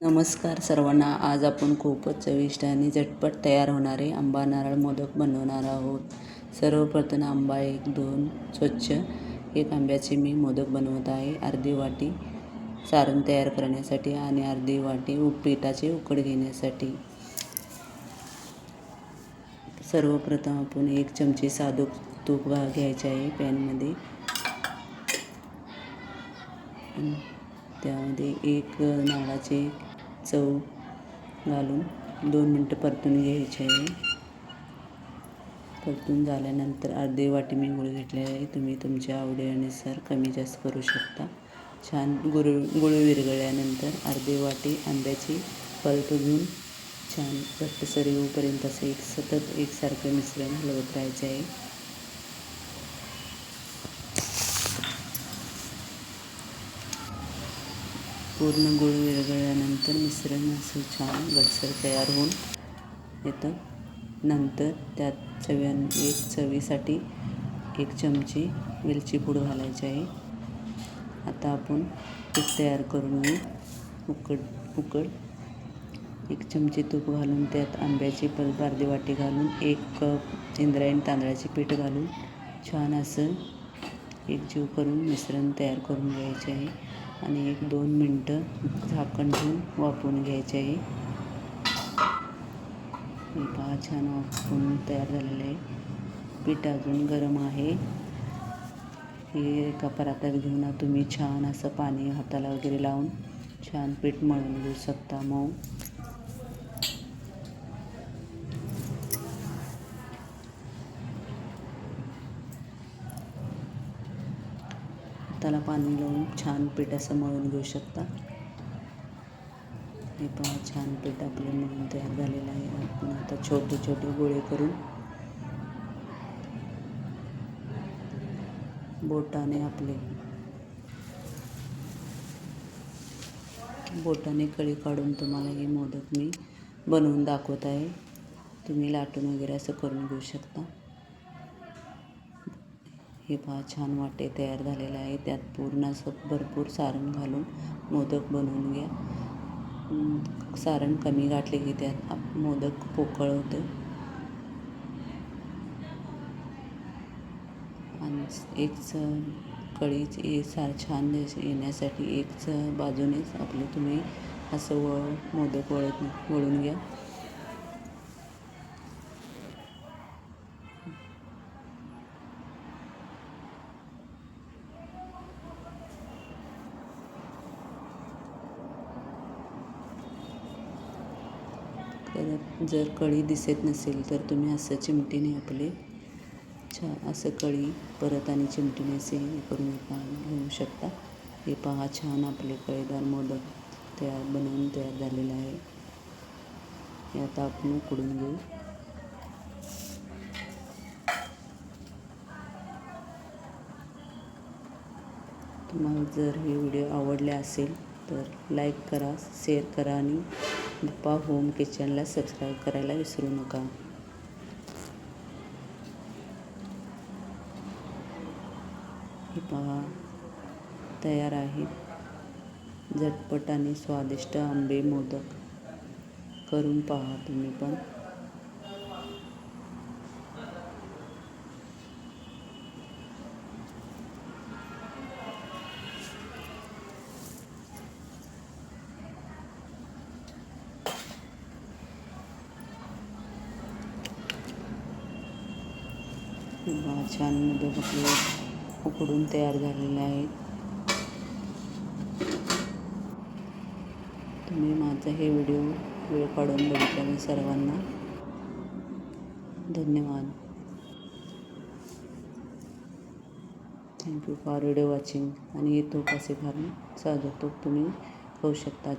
नमस्कार सर्वांना. आज आपण खूपच चविष्ट आणि झटपट तयार होणारे आंबा नारळ मोदक बनवणार आहोत. सर्वप्रथम आंबा दोन स्वच्छ एक आंब्याचे मी मोदक बनवत आहे. अर्धी वाटी सारण तयार करण्यासाठी आणि अर्धी वाटी पिठाचे उकड घेण्यासाठी. सर्वप्रथम आपण 1 चमचे साधूक तूप घ्यायचे आहे पॅनमध्ये. त्यामध्ये एक नारळाचे चव घालून 2 मिनटं परतून घ्यायचे आहे. परतून झाल्यानंतर अर्धी वाटी मी गूळ घेतले आहे. तुम्ही तुमच्या आवडीनुसार कमी जास्त करू शकता. छान गूळ विरघळल्यानंतर अर्धी वाटी आंब्याची पल्प घेऊन छान घट्टसर येऊपर्यंत असं सतत एकसारखं मिश्रण हलवत राहायचे आहे. पूर्ण गूळ विरघळल्यानंतर मिश्रण असं छान घट्टसर तयार होऊन येतं. नंतर त्यात चवीसाठी 1 चमची वेलची पूड घालायची आहे. आता आपण पीठ तयार करून घेऊ. उकड 1 चमची तूप घालून त्यात आंब्याची पल्प अर्धी वाटी घालून 1 कप इंद्रायणी तांदळाचे पीठ घालून छान असं एकजीव करून मिश्रण तयार करून घ्यायचे आहे आणि 1-2 मिनटं झाकण ठेवून वाफवून घ्यायचे आहे. हे पहा छान वाफवून तयार झालेलं आहे. पीठ अजून गरम आहे. हे एका परातात घेऊन तुम्ही छान असं पाणी हाताला वगैरे लावून छान पीठ मळून घेऊ शकता मऊ. हाताला पाणी लावून छान पीठ असं मळून घेऊ शकता. हे पहा छान पीठ आपले मळून तयार झालेलं आहे. आपण आता छोटे छोटे गोळे करून बोटाने कळी काढून तुम्हाला हे मोदक मी बनवून दाखवत आहे. तुम्ही लाटून वगैरे असं करून घेऊ शकता. हे पहा छान वाटे तयार झालेलं आहे. त्यात पूर्ण असं भरपूर सारण घालून मोदक बनवून घ्या. सारण कमी घातले की त्यात मोदक पोकळ होतं. आणि एक कळी छान येण्यासाठी एक बाजूनेच आपले तुम्ही असं मोदक वळून घ्या. जर कळी दिसत नसेल तर तुम्ही असं चिमटीने आपले छान असं कळी परत आणि चिमटीने असे करून घेऊ शकता. हे पहा छान आपले कळीदार मोदक बनवून तयार झालेलं आहे. हे आता आपण उकडून घेऊ. तुम्हाला जर हे व्हिडिओ आवडले असेल तर लाईक करा, शेअर करा आणि बाप्पा होम किचनला सबस्क्राईब करायला विसरू नका. हे पहा तयार आहेत झटपट आणि स्वादिष्ट आंबे मोदक. करून पहा तुम्ही पण. छान मोदक आपले उकडून तयार झालेले आहेत. तुम्ही माझा हे व्हिडिओ वेळ काढून बघितल्याने सर्वांना धन्यवाद. Thank you for video watching. आणि हे तूप असे घालून साधं तूप तुम्ही खाऊ शकता.